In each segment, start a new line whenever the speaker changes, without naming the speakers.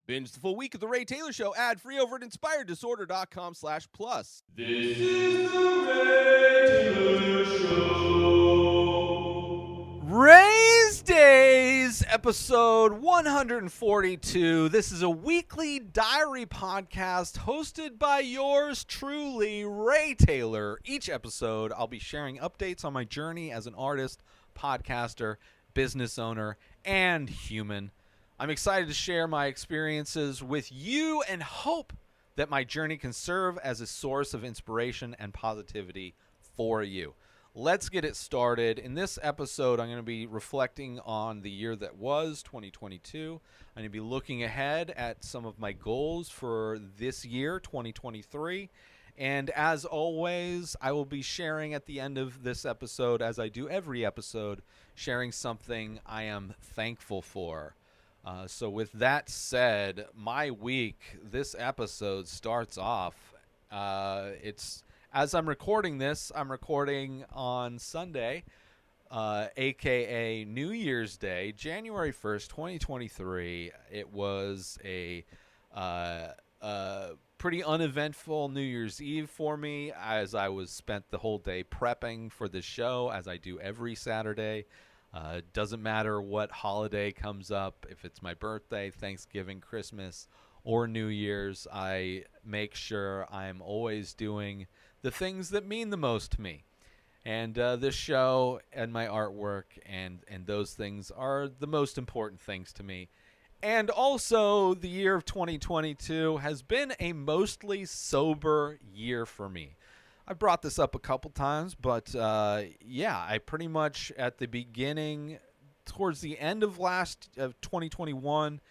Binge the full week of The Ray Taylor Show ad-free over at inspireddisorder.com/plus.
This is the Ray Taylor Show.
Rayz Dayz, episode 142. This is a weekly diary podcast hosted by yours truly, Ray Taylor. Each episode, I'll be sharing updates on my journey as an artist, podcaster, business owner, and human. I'm excited to share my experiences with you and hope that my journey can serve as a source of inspiration and positivity for you. Let's get it started. In this episode, I'm going to be reflecting on the year that was, 2022. I'm going to be looking ahead at some of my goals for this year, 2023. And as always, I will be sharing at the end of this episode, as I do every episode, sharing something I am thankful for. So with that said, my week, this episode starts off, it's, as I'm recording this, I'm recording on Sunday, aka New Year's Day, January 1st, 2023. It was a pretty uneventful New Year's Eve for me, as I spent the whole day prepping for the show, as I do every Saturday. Doesn't matter what holiday comes up, if it's my birthday, Thanksgiving, Christmas, or New Year's, I make sure I'm always doing the things that mean the most to me. And this show and my artwork and those things are the most important things to me. And also, the year of 2022 has been a mostly sober year for me. I brought this up a couple times, but yeah, I pretty much at the beginning, towards the end of 2021,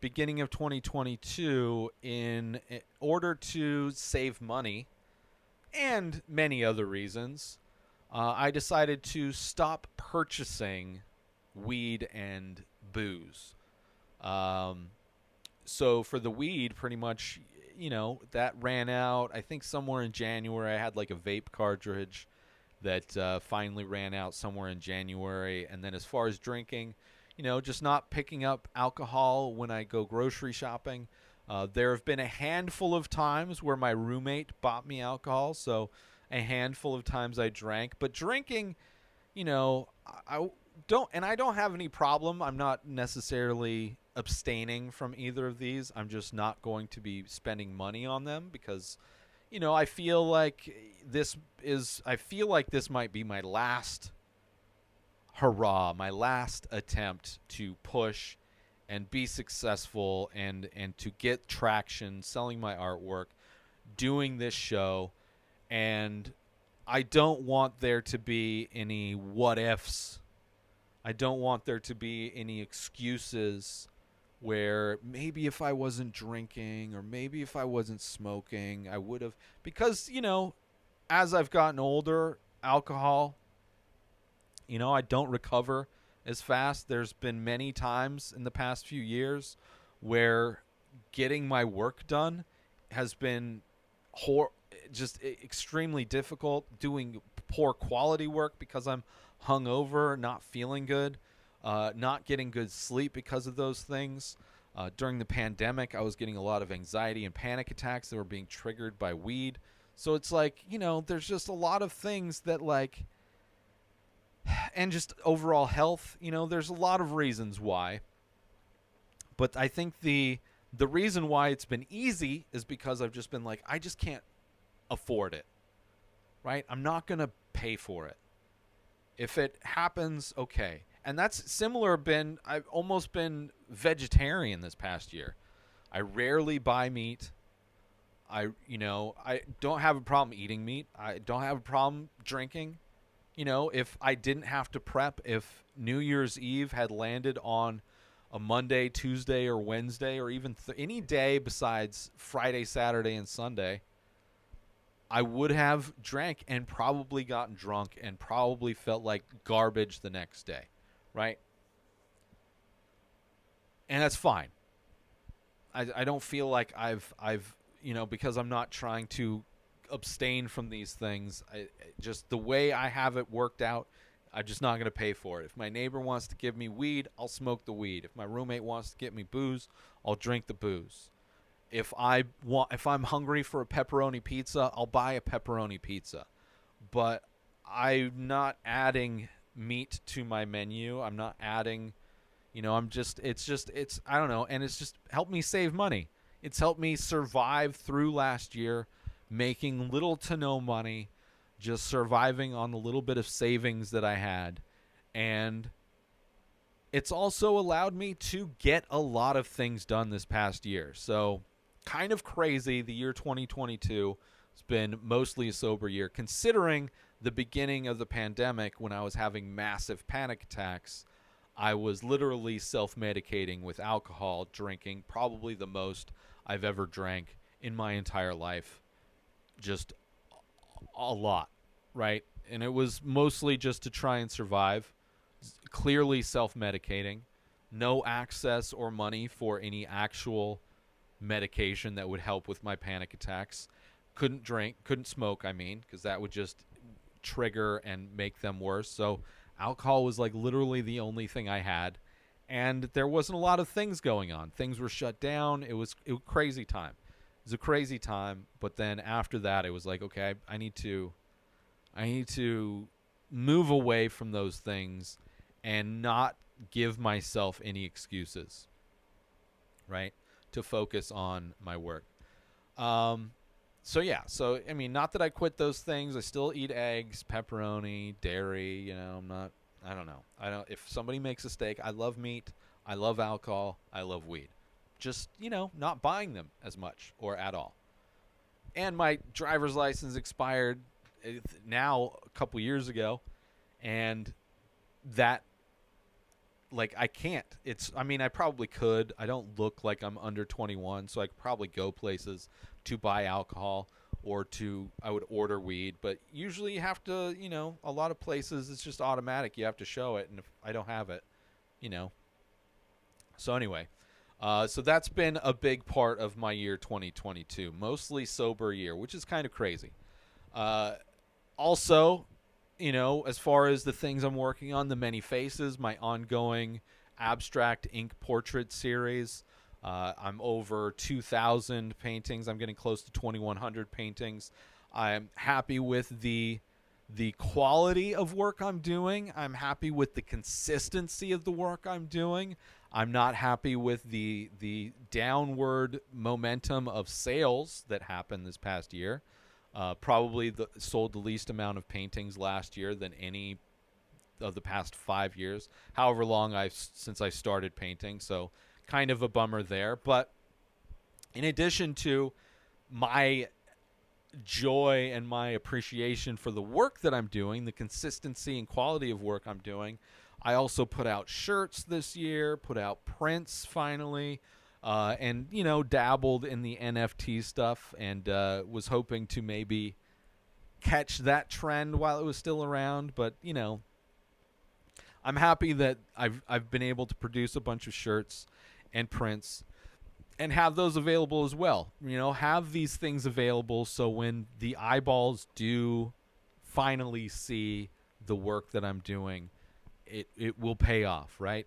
beginning of 2022, in order to save money and many other reasons, I decided to stop purchasing weed and booze. So for the weed, pretty much, you know, that ran out. I think somewhere in January. I had like a vape cartridge that finally ran out somewhere in January. And then as far as drinking, you know, just not picking up alcohol when I go grocery shopping. There have been a handful of times where my roommate bought me alcohol, so a handful of times I drank. But drinking, you know, I don't have any problem. I'm not necessarily abstaining from either of these. I'm just not going to be spending money on them because, you know, I feel like this might be my last hurrah, my last attempt to push and be successful and to get traction selling my artwork, doing this show. And I don't want there to be any what ifs. I don't want there to be any excuses where maybe if I wasn't drinking or maybe if I wasn't smoking, I would have. Because, you know, as I've gotten older, alcohol, you know, I don't recover as fast. There's been many times in the past few years where getting my work done has been just extremely difficult, doing poor quality work because I'm hungover, not feeling good. Not getting good sleep because of those things. During the pandemic, I was getting a lot of anxiety and panic attacks that were being triggered by weed. So it's like, you know, there's just a lot of things that like, and just overall health, you know, there's a lot of reasons why. But I think the reason why it's been easy is because I've just been like, I just can't afford it, right? I'm not going to pay for it. If it happens, okay. And that's similar. I've almost been vegetarian this past year. I rarely buy meat. I don't have a problem eating meat. I don't have a problem drinking. You know, if I didn't have to prep, if New Year's Eve had landed on a Monday, Tuesday, or Wednesday, or even any day besides Friday, Saturday, and Sunday, I would have drank and probably gotten drunk and probably felt like garbage the next day, right? And that's fine. I don't feel like I've you know, because I'm not trying to abstain from these things. Just the way I have it worked out I'm just not going to pay for it. If my neighbor wants to give me weed, I'll smoke the weed. If my roommate wants to get me booze, I'll drink the booze. If I'm hungry for a pepperoni pizza, I'll buy a pepperoni pizza. But I'm not adding meat to my menu. I'm not adding, it's I don't know, and it's just helped me save money. It's helped me survive through last year, making little to no money, just surviving on the little bit of savings that I had. And it's also allowed me to get a lot of things done this past year. So, kind of crazy, the year 2022 has been mostly a sober year, considering the beginning of the pandemic when I was having massive panic attacks. I was literally self-medicating with alcohol, drinking probably the most I've ever drank in my entire life. Just a lot, right? And it was mostly just to try and survive. Clearly self-medicating. No access or money for any actual medication that would help with my panic attacks. Couldn't drink, couldn't smoke, because that would just trigger and make them worse. So alcohol was like literally the only thing I had. And there wasn't a lot of things going on. Things were shut down. It was a crazy time. It was a crazy time. But then after that, it was like, okay, I need to move away from those things and not give myself any excuses, right? To focus on my work. So not that I quit those things. I still eat eggs, pepperoni, dairy. I don't know. If somebody makes a steak, I love meat, I love alcohol, I love weed. Just, not buying them as much or at all. And my driver's license expired now a couple years ago, and that, I can't. I probably could. I don't look like I'm under 21, so I could probably go places to buy alcohol or I would order weed. But usually you have to, a lot of places it's just automatic. You have to show it, and if I don't have it, So anyway, so that's been a big part of my year 2022. Mostly sober year, which is kind of crazy. Also, as far as the things I'm working on, the Many Faces, my ongoing abstract ink portrait series. I'm over 2,000 paintings. I'm getting close to 2,100 paintings. I'm happy with the quality of work I'm doing. I'm happy with the consistency of the work I'm doing. I'm not happy with the downward momentum of sales that happened this past year. Probably sold the least amount of paintings last year than any of the past 5 years, however long since I started painting. So kind of a bummer there. But in addition to my joy and my appreciation for the work that I'm doing, the consistency and quality of work I'm doing, I also put out shirts this year, put out prints finally. And, dabbled in the NFT stuff and was hoping to maybe catch that trend while it was still around. But, I'm happy that I've been able to produce a bunch of shirts and prints and have those available as well. Have these things available so when the eyeballs do finally see the work that I'm doing, it will pay off, right?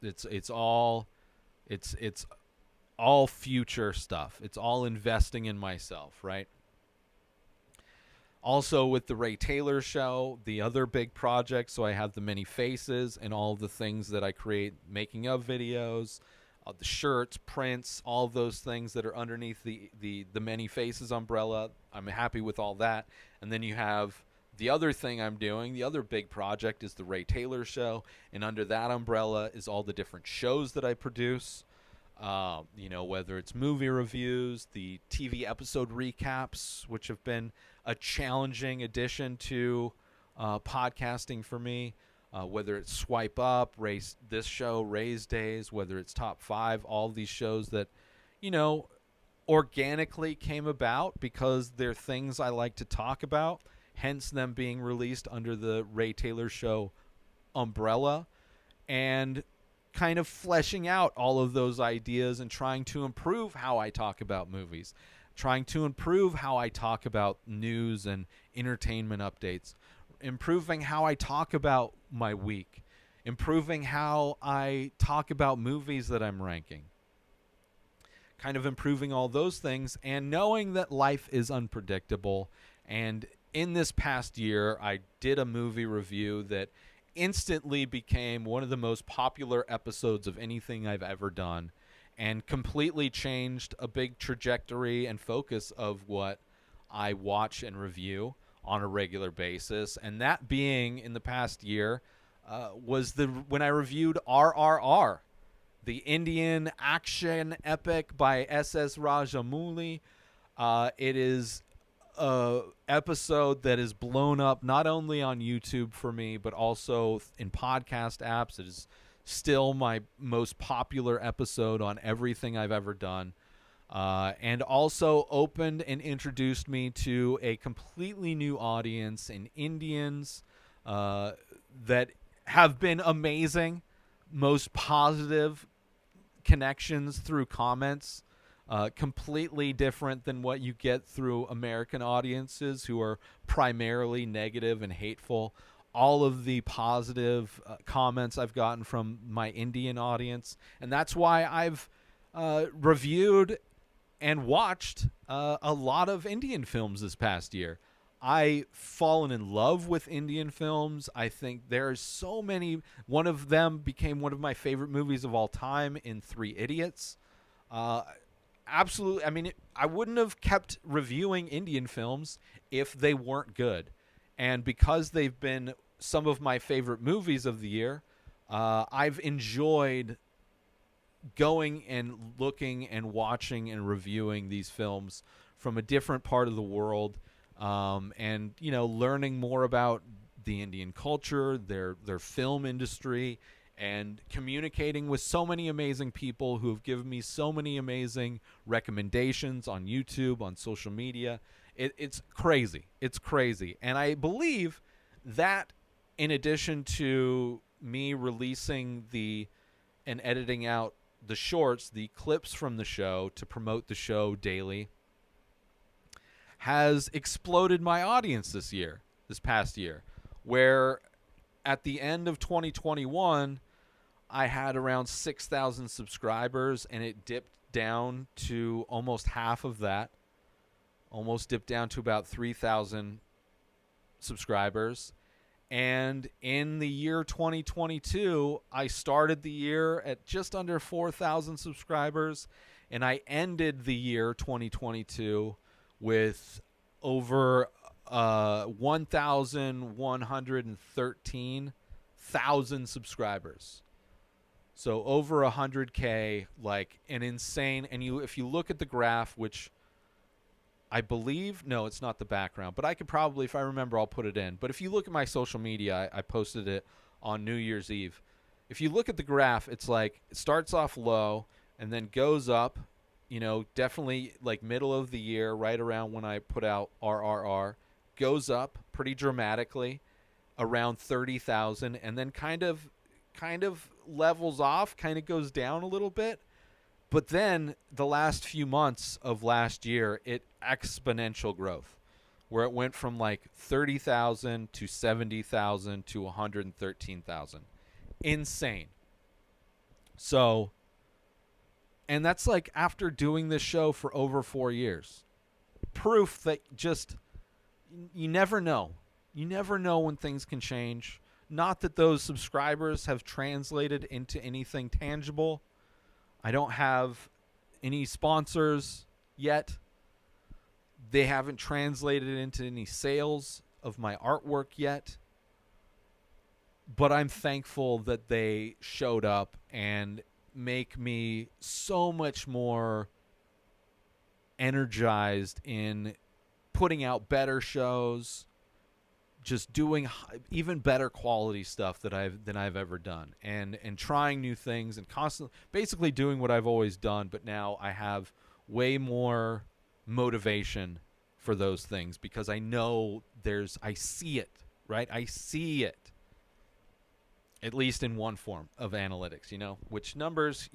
It's all future stuff. It's all investing in myself, right? Also with the Ray Taylor show, the other big project, so I have the Many Faces and all the things that I create, making of videos, the shirts, prints, all of those things that are underneath the Many Faces umbrella. I'm happy with all that. And then you have the other thing I'm doing, the other big project is the Ray Taylor show, and under that umbrella is all the different shows that I produce. Whether it's movie reviews, the TV episode recaps, which have been a challenging addition to podcasting for me, whether it's Swipe Up, this show, Rayz Dayz, whether it's Top 5, all these shows that, organically came about because they're things I like to talk about, hence them being released under the Ray Taylor show umbrella, and kind of fleshing out all of those ideas and trying to improve how I talk about movies, trying to improve how I talk about news and entertainment updates, improving how I talk about my week, improving how I talk about movies that I'm ranking, kind of improving all those things, and knowing that life is unpredictable. And in this past year, I did a movie review that instantly became one of the most popular episodes of anything I've ever done, and completely changed a big trajectory and focus of what I watch and review on a regular basis. And that being in the past year was when I reviewed RRR, the Indian action epic by S.S. Rajamouli. It is a episode that is blown up not only on YouTube for me, but also in podcast apps. It is still my most popular episode on everything I've ever done. And also opened and introduced me to a completely new audience in Indians that have been amazing, most positive connections through comments, completely different than what you get through American audiences who are primarily negative and hateful. All of the positive comments I've gotten from my Indian audience, and that's why I've reviewed and watched a lot of Indian films this past year. I've fallen in love with Indian films. I think there's so many. One of them became one of my favorite movies of all time in Three Idiots. Absolutely. I mean, I wouldn't have kept reviewing Indian films if they weren't good. And because they've been some of my favorite movies of the year, I've enjoyed going and looking and watching and reviewing these films from a different part of the world, and learning more about the Indian culture, their film industry, and communicating with so many amazing people who have given me so many amazing recommendations on YouTube, on social media. It's crazy. It's crazy. And I believe that in addition to me releasing and editing out the shorts, the clips from the show to promote the show daily, has exploded my audience this past year, where at the end of 2021, I had around 6,000 subscribers, and it dipped down to almost half of that, almost dipped down to about 3,000 subscribers. And in the year 2022, I started the year at just under 4,000 subscribers, and I ended the year 2022 with over 1,113,000 subscribers. So over 100K, like an insane. And if you look at the graph, which I believe, no, it's not the background, but I could probably, if I remember, I'll put it in. But if you look at my social media, I posted it on New Year's Eve. If you look at the graph, it's like it starts off low and then goes up, definitely like middle of the year, right around when I put out RRR, goes up pretty dramatically around 30,000, and then kind of levels off, kind of goes down a little bit. But then the last few months of last year, it exponential growth, where it went from like 30,000 to 70,000 to 113,000. Insane. So, and that's like after doing this show for over 4 years. Proof that just, you never know. You never know when things can change. Not that those subscribers have translated into anything tangible. I don't have any sponsors yet. They haven't translated into any sales of my artwork yet. But I'm thankful that they showed up and make me so much more energized in putting out better shows, just doing even better quality stuff than I've ever done, and trying new things, and constantly basically doing what I've always done, but now I have way more motivation for those things because I know I see it, right? I see it. at least in one form of analytics, which numbers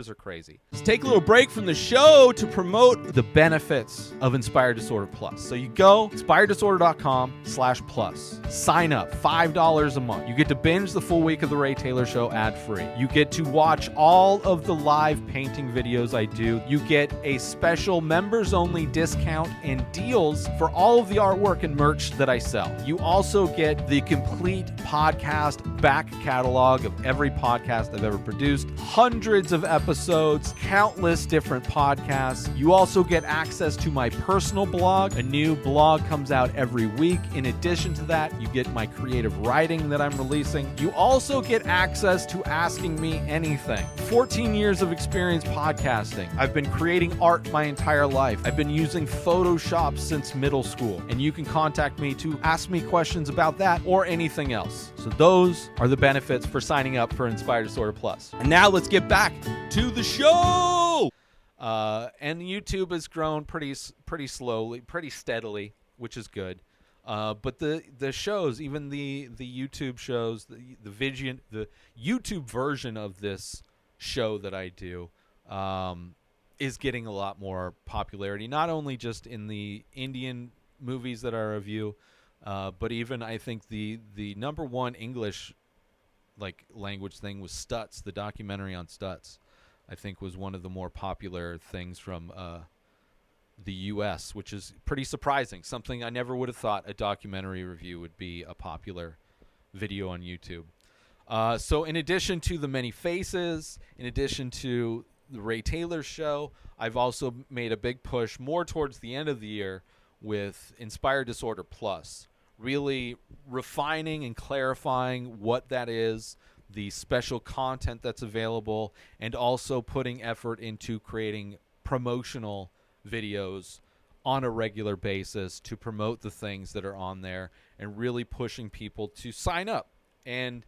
are crazy. Let's take a little break from the show to promote the benefits of Inspired Disorder Plus. So you go inspireddisorder.com/plus. Sign up, $5 a month. You get to binge the full week of the Ray Taylor Show ad-free. You get to watch all of the live painting videos I do. You get a special members-only discount and deals for all of the artwork and merch that I sell. You also get the complete podcast back catalog of every podcast I've ever produced, hundreds of episodes, countless different podcasts. You also get access to my personal blog. A new blog comes out every week. In addition to that, you get my creative writing that I'm releasing. You also get access to asking me anything. 14 years of experience podcasting. I've been creating art my entire life. I've been using Photoshop since middle school, and you can contact me to ask me questions about that or anything else. So those are the benefits for signing up for Inspired Disorder Plus. And now let's get back to the show. And YouTube has grown pretty slowly, pretty steadily, which is good. But the shows, even the YouTube shows, the YouTube version of this show that I do, is getting a lot more popularity. Not only just in the Indian movies that I review, but even I think the number one English language thing was Stutz. The documentary on Stutz, I think, was one of the more popular things from the U.S., which is pretty surprising. Something I never would have thought a documentary review would be a popular video on YouTube. So in addition to the many faces, in addition to the Ray Taylor Show, I've also made a big push more towards the end of the year with Inspired Disorder Plus, really refining and clarifying what that is, the special content that's available, and also putting effort into creating promotional videos on a regular basis to promote the things that are on there and really pushing people to sign up and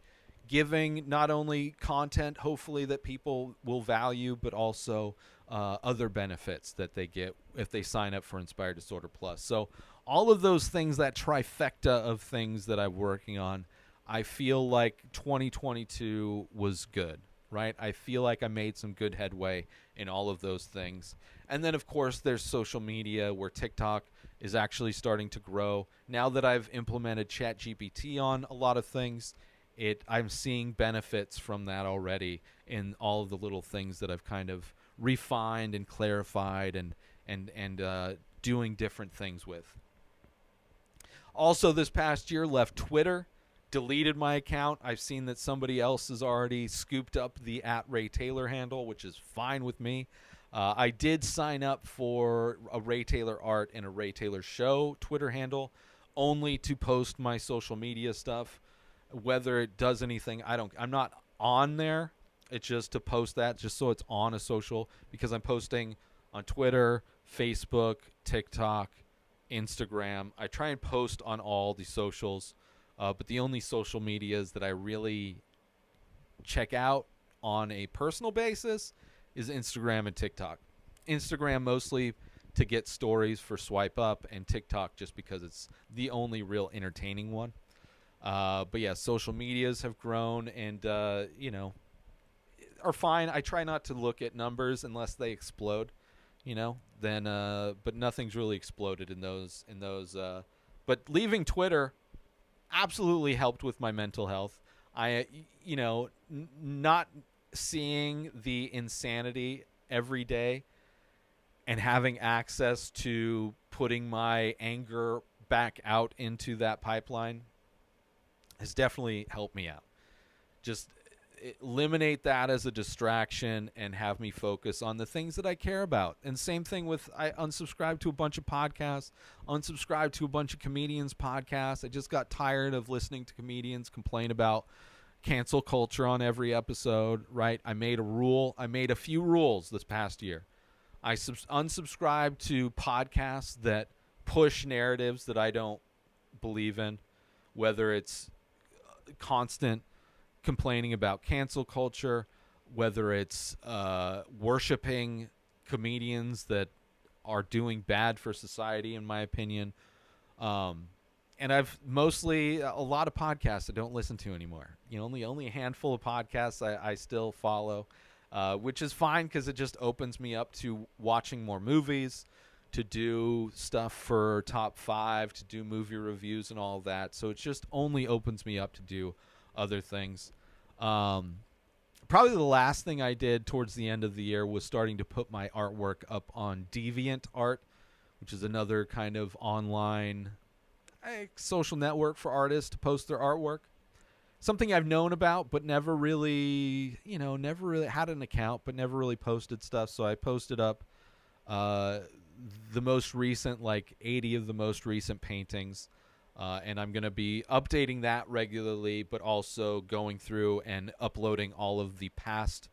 giving not only content, hopefully, that people will value, but also other benefits that they get if they sign up for Inspired Disorder Plus. So all of those things, that trifecta of things that I'm working on, I feel like 2022 was good, right? I feel like I made some good headway in all of those things. And then, of course, there's social media, where TikTok is actually starting to grow. Now that I've implemented ChatGPT on a lot of things, I'm seeing benefits from that already in all of the little things that I've kind of refined and clarified and doing different things with. Also, this past year, left Twitter, deleted my account. I've seen that somebody else has already scooped up the @RayTaylor handle, which is fine with me. I did sign up for a Ray Taylor Art and a Ray Taylor Show Twitter handle, only to post my social media stuff. Whether it does anything, I'm not on there. It's just to post that, just so it's on a social, because I'm posting on Twitter, Facebook, TikTok, Instagram. I try and post on all the socials, but the only social medias that I really check out on a personal basis is Instagram and TikTok. Instagram mostly to get stories for swipe up, and TikTok just because it's the only real entertaining one. But yeah, social medias have grown and, are fine. I try not to look at numbers unless they explode, then, but nothing's really exploded in those, but leaving Twitter absolutely helped with my mental health. Not seeing the insanity every day and having access to putting my anger back out into that pipeline has definitely helped me out. Just eliminate that as a distraction and have me focus on the things that I care about. And same thing with, I unsubscribed to a bunch of podcasts, unsubscribed to a bunch of comedians' podcasts. I just got tired of listening to comedians complain about cancel culture on every episode, right? I made a few rules this past year. I unsubscribed to podcasts that push narratives that I don't believe in, whether it's constant complaining about cancel culture, whether it's worshiping comedians that are doing bad for society, in my opinion, and I've mostly a lot of podcasts I don't listen to anymore. Only a handful of podcasts I still follow, which is fine because it just opens me up to watching more movies, to do stuff for top five, to do movie reviews and all of that. So it just only opens me up to do other things. Probably the last thing I did towards the end of the year was starting to put my artwork up on DeviantArt, which is another kind of online social network for artists to post their artwork. Something I've known about, but never really had an account, but never really posted stuff. So I posted up the most recent, like 80 of the most recent paintings. And I'm going to be updating that regularly, but also going through and uploading all of the past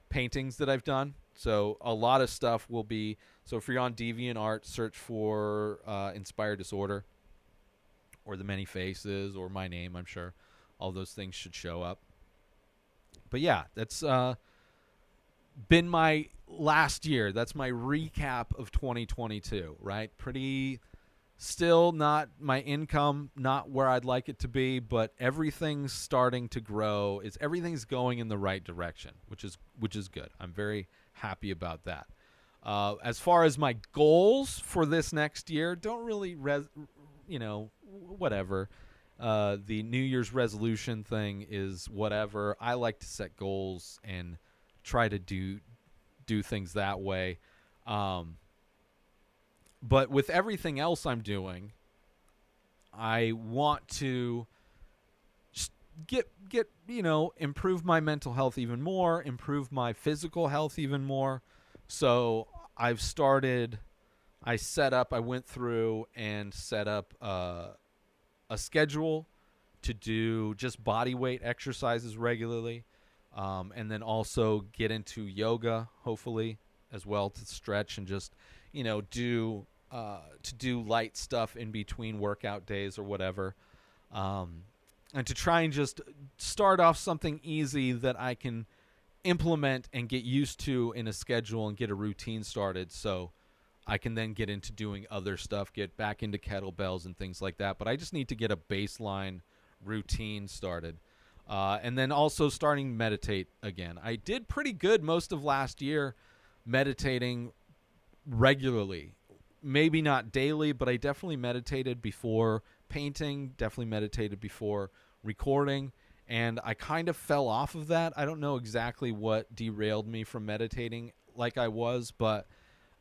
paintings that I've done. So a lot of stuff will be. So if you're on DeviantArt, search for Inspired Disorder or The Many Faces or my name, I'm sure. All those things should show up. But yeah, that's been my last year. That's my recap of 2022, right? Still not my income, not where I'd like it to be, but everything's starting to grow. Everything's going in the right direction, which is good. I'm very happy about that. As far as my goals for this next year, don't really, whatever. The New Year's resolution thing is whatever. I like to set goals and try to do things that way. But with everything else I'm doing, I want to get improve my mental health even more, improve my physical health even more. So I went through and set up a schedule to do just body weight exercises regularly, and then also get into yoga, hopefully, as well, to stretch and just do light stuff in between workout days or whatever, and to try and just start off something easy that I can implement and get used to in a schedule and get a routine started, so I can then get into doing other stuff, get back into kettlebells and things like that. But I just need to get a baseline routine started. And then also starting to meditate again. I did pretty good most of last year meditating regularly. Maybe not daily, but I definitely meditated before painting, definitely meditated before recording, and I kind of fell off of that. I don't know exactly what derailed me from meditating like I was, but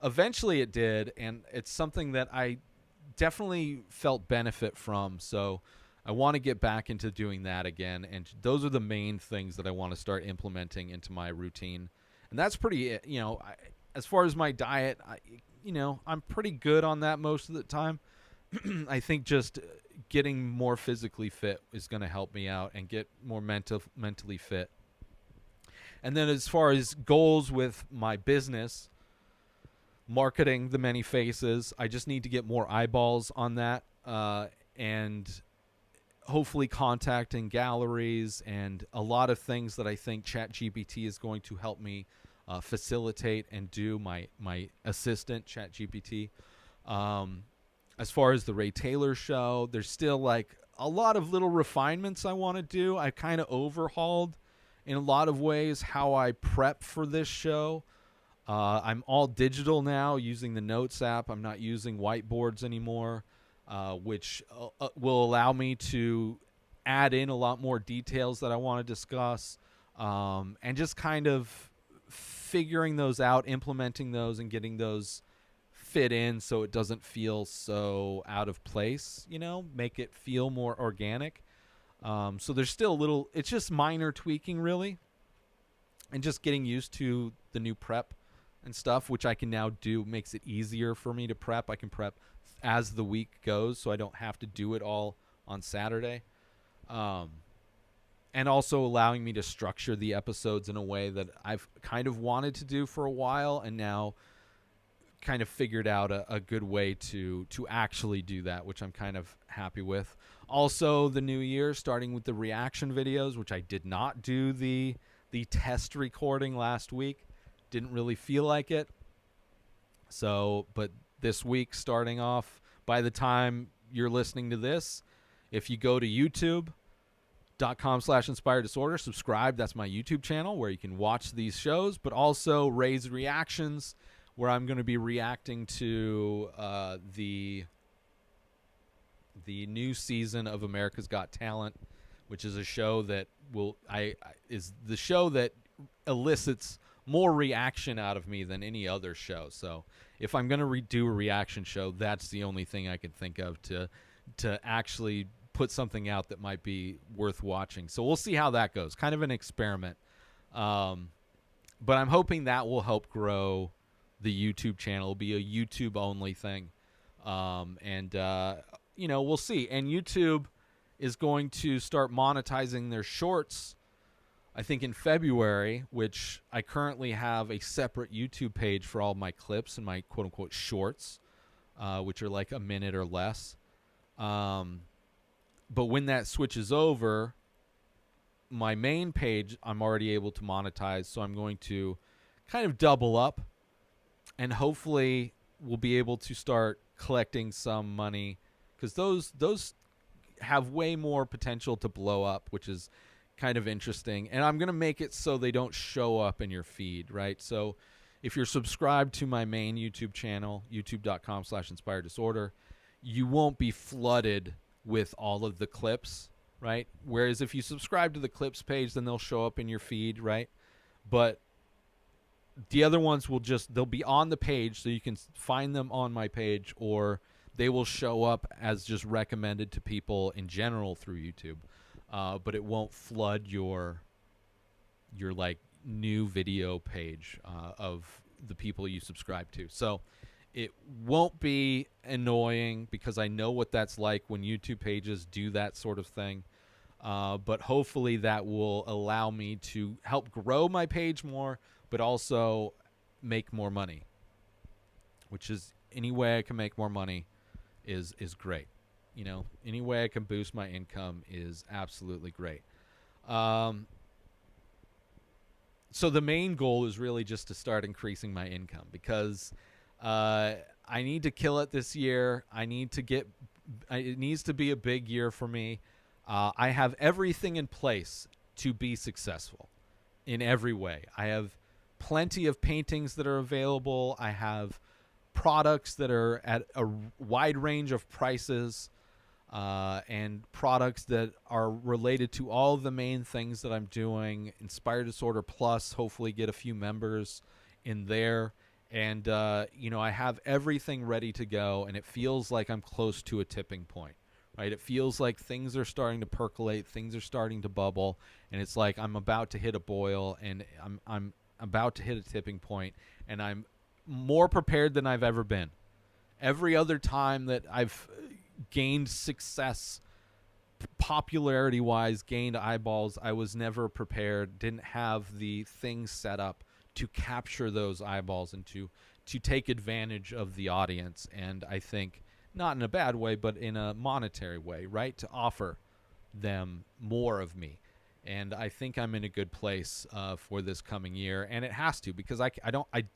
eventually it did, and it's something that I definitely felt benefit from, so I want to get back into doing that again, and those are the main things that I want to start implementing into my routine. And that's pretty, as far as my diet, I'm pretty good on that most of the time. I think just getting more physically fit is going to help me out and get more mentally fit. And then as far as goals with my business, marketing The Many Faces, I just need to get more eyeballs on that, and hopefully contacting galleries and a lot of things that I think ChatGPT is going to help me facilitate and do. My assistant, ChatGPT. As far as the Ray Taylor show, there's still like a lot of little refinements I want to do. I kind of overhauled in a lot of ways how I prep for this show. I'm all digital now using the Notes app. I'm not using whiteboards anymore, which will allow me to add in a lot more details that I want to discuss, and just kind of figuring those out, implementing those, and getting those fit in so it doesn't feel so out of place, make it feel more organic. So there's still it's just minor tweaking really, and just getting used to the new prep and stuff, which I can now do, makes it easier for me to prep. I can prep as the week goes, so I don't have to do it all on Saturday. And also allowing me to structure the episodes in a way that I've kind of wanted to do for a while, and now kind of figured out a good way to actually do that, which I'm kind of happy with. Also, the new year, starting with the reaction videos, which I did not do the test recording last week. Didn't really feel like it. So, but this week starting off, by the time you're listening to this, if you go to youtube.com/inspired disorder, subscribe. That's my YouTube channel where you can watch these shows, but also Rayz Reactions, where I'm going to be reacting to the new season of America's Got Talent, which is a show that is the show that elicits more reaction out of me than any other show. So if I'm going to redo a reaction show, that's the only thing I could think of to actually put something out that might be worth watching. So we'll see how that goes. Kind of an experiment. But I'm hoping that will help grow the YouTube channel. It'll be a YouTube only thing. We'll see. And YouTube is going to start monetizing their shorts, I think in February, which I currently have a separate YouTube page for all my clips and my quote-unquote shorts, which are like a minute or less. But when that switches over, my main page I'm already able to monetize, so I'm going to kind of double up, and hopefully we'll be able to start collecting some money, because those have way more potential to blow up, which is kind of interesting. And I'm going to make it so they don't show up in your feed, right? So if you're subscribed to my main YouTube channel, youtube.com/inspired disorder, you won't be flooded with all of the clips, right? Whereas if you subscribe to the clips page, then they'll show up in your feed, right? But the other ones they'll be on the page, so you can find them on my page, or they will show up as just recommended to people in general through YouTube. But it won't flood your like new video page of the people you subscribe to. So it won't be annoying, because I know what that's like when YouTube pages do that sort of thing. But hopefully that will allow me to help grow my page more, but also make more money, which is any way I can make more money is great. Any way I can boost my income is absolutely great. So the main goal is really just to start increasing my income, because I need to kill it this year. it needs to be a big year for me. I have everything in place to be successful in every way. I have plenty of paintings that are available. I have products that are at a wide range of prices, and products that are related to all the main things that I'm doing. Inspired Disorder Plus, hopefully get a few members in there. And, I have everything ready to go, and it feels like I'm close to a tipping point, right? It feels like things are starting to percolate, things are starting to bubble, and it's like I'm about to hit a boil, and I'm about to hit a tipping point, and I'm more prepared than I've ever been. Every other time that I've gained success, popularity-wise, gained eyeballs, I was never prepared, didn't have the things set up to capture those eyeballs and to take advantage of the audience. And I think, not in a bad way, but in a monetary way, right? To offer them more of me. And I think I'm in a good place for this coming year, and it has to, because I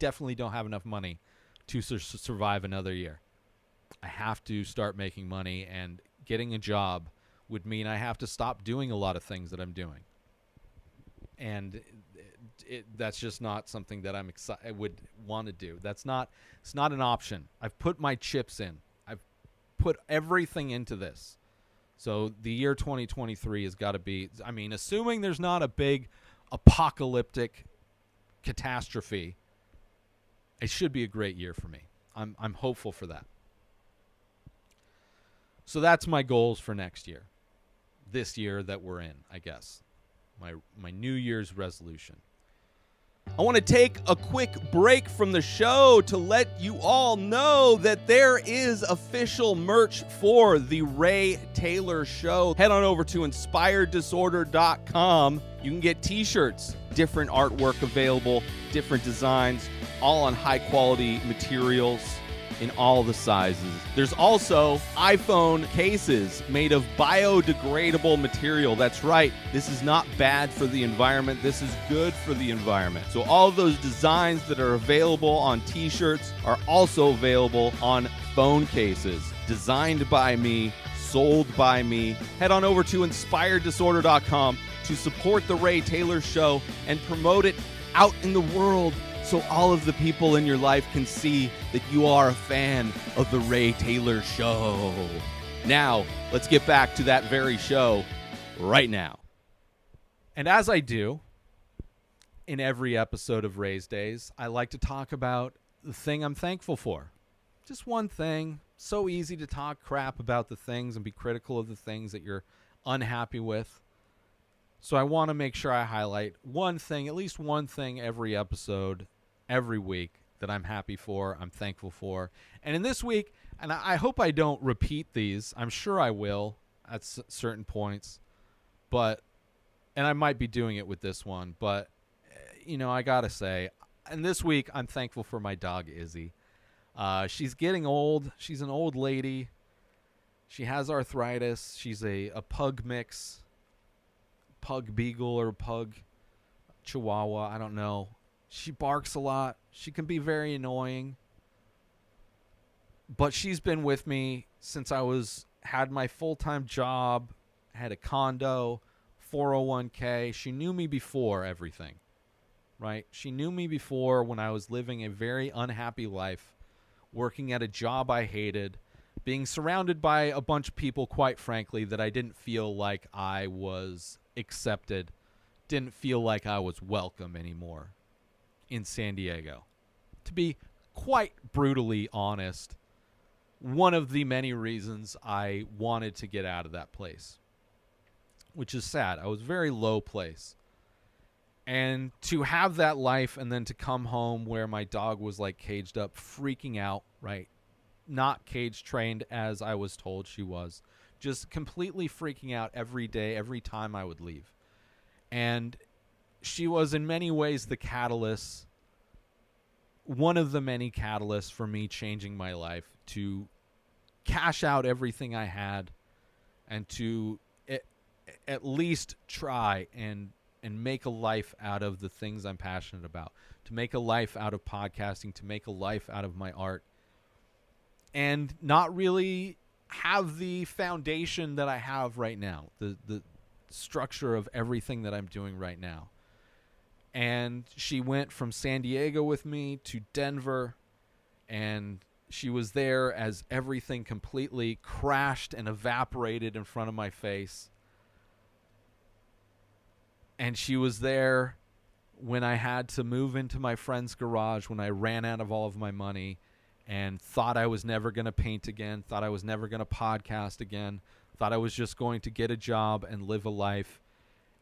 definitely don't have enough money to survive another year. I have to start making money, and getting a job would mean I have to stop doing a lot of things that I'm doing. And that's just not something that I would want to do. It's not an option. I've put my chips in. I've put everything into this. So the year 2023 has got to be, assuming there's not a big apocalyptic catastrophe, it should be a great year for me. I'm hopeful for that. So that's my goals for next year. This year that we're in, I guess. My New Year's resolution.
I want to take a quick break from the show to let you all know that there is official merch for the Ray Taylor Show. Head on over to inspireddisorder.com. You can get t-shirts, different artwork available, different designs, all on high-quality materials in all the sizes. There's also iPhone cases made of biodegradable material. That's right. This is not bad for the environment. This is good for the environment. So all of those designs that are available on t-shirts are also available on phone cases. designed by me, sold by me. Head on over to inspireddisorder.com to support the Ray Taylor Show and promote it out in the world so all of the people in your life can see that you are a fan of the Ray Taylor Show. Now, let's get back to that very show right now.
And as I do in every episode of Rayz Dayz, I like to talk about the thing I'm thankful for. Just one thing. So easy to talk crap about the things and be critical of the things that you're unhappy with. So I want to make sure I highlight one thing, at least one thing every episode, every week that I'm happy for, I'm thankful for. And in this week, and I hope I don't repeat these. I'm sure I will at certain points. And I might be doing it with this one. But, I got to say, and this week, I'm thankful for my dog, Izzy. She's getting old. She's an old lady. She has arthritis. She's a pug mix. Pug beagle or pug chihuahua. I don't know. She barks a lot. She can be very annoying. But she's been with me since I had my full-time job, had a condo, 401k. She knew me before everything, right? She knew me before when I was living a very unhappy life, working at a job I hated, being surrounded by a bunch of people, quite frankly, that I didn't feel like I was accepted, didn't feel like I was welcome anymore in San Diego. To be quite brutally honest, one of the many reasons I wanted to get out of that place, which is sad. I was very low place. And to have that life and then to come home where my dog was like caged up, freaking out, right? Not cage trained as I was told she was. Just completely freaking out every day, every time I would leave. And she was in many ways the catalyst, one of the many catalysts for me changing my life to cash out everything I had and to at least try and make a life out of the things I'm passionate about, to make a life out of podcasting, to make a life out of my art, and not really have the foundation that I have right now, the structure of everything that I'm doing right now. And she went from San Diego with me to Denver, and she was there as everything completely crashed and evaporated in front of my face. And she was there when I had to move into my friend's garage, when I ran out of all of my money and thought I was never going to paint again, thought I was never going to podcast again, thought I was just going to get a job and live a life.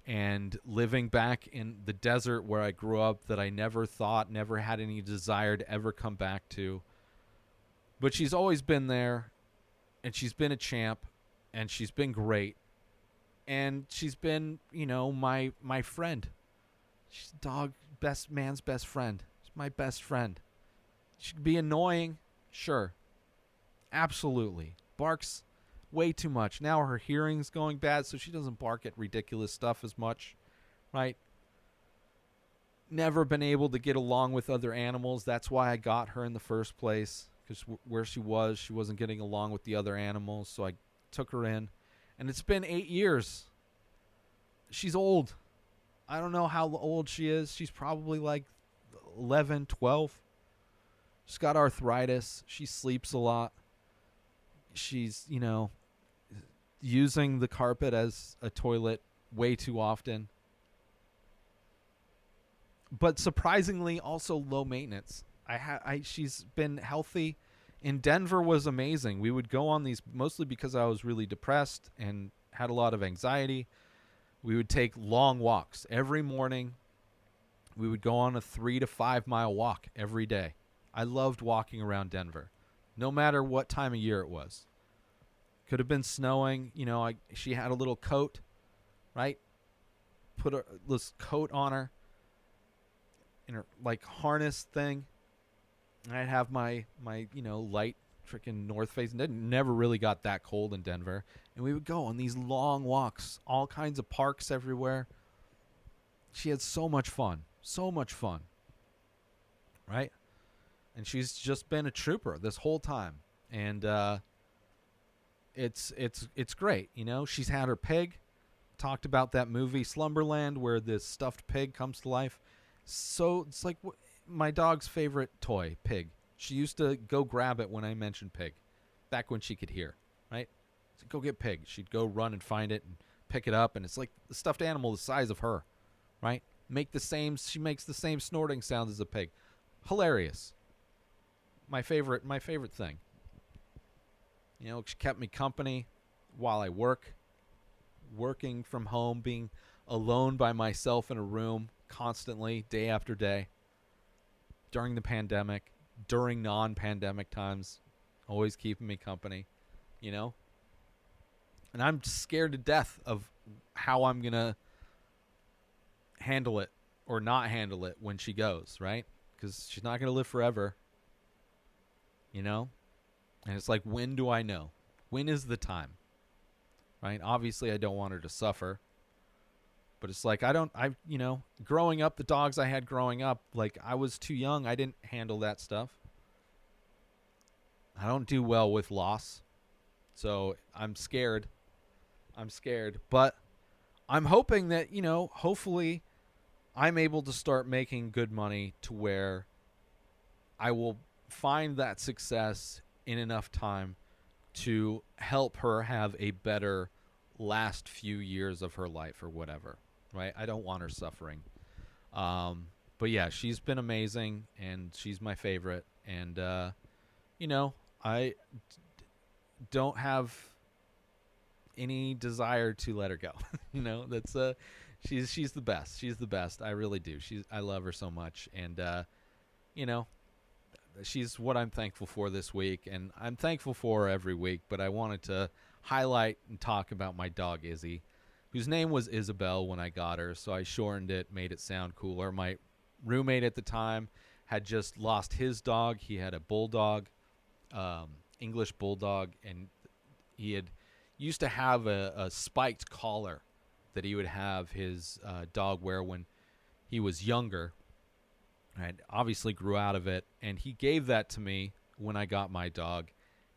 And living back in the desert where I grew up that I never had any desire to ever come back to. But she's always been there, and she's been a champ, and she's been great. And she's been, my friend. She's man's best friend. She's my best friend. She can be annoying, sure. Absolutely. Barks way too much. Now her hearing's going bad, so she doesn't bark at ridiculous stuff as much, right? Never been able to get along with other animals. That's why I got her in the first place, because where she wasn't getting along with the other animals, so I took her in. And it's been 8 years. She's old. I don't know how old she is. She's probably like 11, 12. She's got arthritis. She sleeps a lot. She's, using the carpet as a toilet way too often. But surprisingly, also low maintenance. She's been healthy. In Denver was amazing. We would go on these, mostly because I was really depressed and had a lot of anxiety. We would take long walks every morning. We would go on a 3 to 5 mile walk every day. I loved walking around Denver, no matter what time of year it was. Could have been snowing. She had a little coat, right? Put this coat on her in her harness thing. I'd have my light freaking North Face. Never really got that cold in Denver. And we would go on these long walks, all kinds of parks everywhere. She had so much fun, right? And she's just been a trooper this whole time. And it's great. You know, she's had her pig. Talked about that movie Slumberland where this stuffed pig comes to life. So it's like my dog's favorite toy, pig. She used to go grab it when I mentioned pig, back when she could hear, right? So go get pig. She'd go run and find it and pick it up, and it's like the stuffed animal the size of her, right? She makes the same snorting sounds as a pig. Hilarious. My favorite thing. You know, she kept me company while I working from home, being alone by myself in a room constantly, day after day. During the pandemic, during non-pandemic times, always keeping me company, you know? And I'm scared to death of how I'm going to handle it or not handle it when she goes, right? Because she's not going to live forever, you know? And it's like, when do I know? When is the time? Right? Obviously, I don't want her to suffer. But it's like, growing up, the dogs I had growing up, like, I was too young. I didn't handle that stuff. I don't do well with loss. So I'm scared. But I'm hoping that, hopefully I'm able to start making good money to where I will find that success in enough time to help her have a better last few years of her life or whatever, right? I don't want her suffering. But yeah, she's been amazing, and she's my favorite. And, I don't have any desire to let her go. That's she's the best. She's the best. I really do. I love her so much. And, she's what I'm thankful for this week, and I'm thankful for her every week, but I wanted to highlight and talk about my dog, Izzy, whose name was Isabel when I got her, so I shortened it, made it sound cooler. My roommate at the time had just lost his dog. He had a bulldog, English bulldog, and he had used to have a spiked collar that he would have his dog wear when he was younger. I obviously grew out of it, and he gave that to me when I got my dog.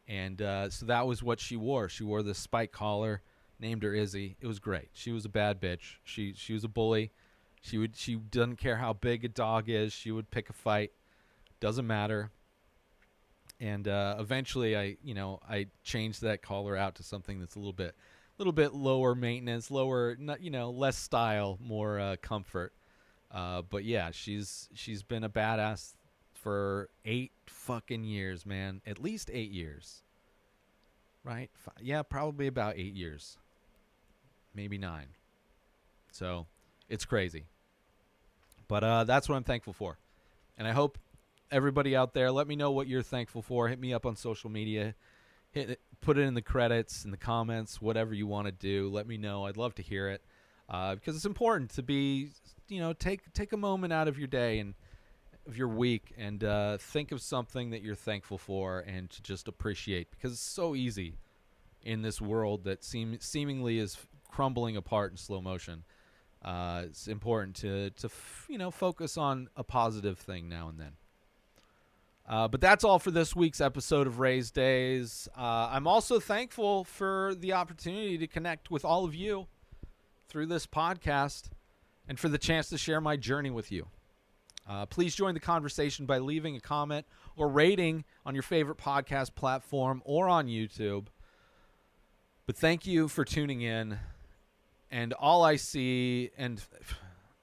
And so that was what she wore. She wore this spike collar, named her Izzy. It was great. She was a bad bitch. She was a bully. She doesn't care how big a dog is. She would pick a fight. Doesn't matter. And eventually I changed that collar out to something that's a little bit lower maintenance, less style, more comfort. But yeah, she's been a badass for 8 fucking years, man. At least 8 years. Right? Yeah, probably about 8 years. Maybe 9. So, it's crazy. But that's what I'm thankful for. And I hope everybody out there, let me know what you're thankful for. Hit me up on social media. Put it in the credits, in the comments, whatever you want to do. Let me know. I'd love to hear it. Because it's important to be, take a moment out of your day and of your week and think of something that you're thankful for and to just appreciate, because it's so easy in this world that seemingly is crumbling apart in slow motion. It's important to focus on a positive thing now and then. But that's all for this week's episode of Rayz Dayz. I'm also thankful for the opportunity to connect with all of you through this podcast and for the chance to share my journey with you. Please join the conversation by leaving a comment or rating on your favorite podcast platform or on YouTube. But thank you for tuning in. And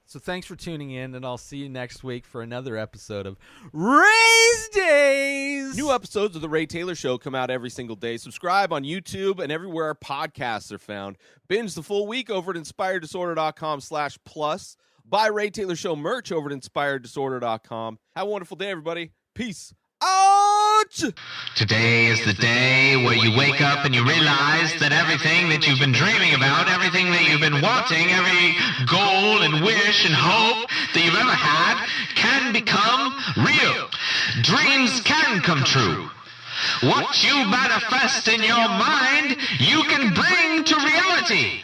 so thanks for tuning in, and I'll see you next week for another episode of Rayz Dayz.
New episodes of The Ray Taylor Show come out every single day. Subscribe on YouTube and everywhere our podcasts are found. Binge the full week over at inspireddisorder.com/plus. Buy Ray Taylor Show merch over at inspireddisorder.com. Have a wonderful day, everybody. Peace out!
Today is the day where you wake up and you realize that everything that you've been dreaming about, everything that you've been wanting, every goal and wish and hope that you've ever had can become real. Dreams can come true. What you manifest in your mind, you can bring to reality.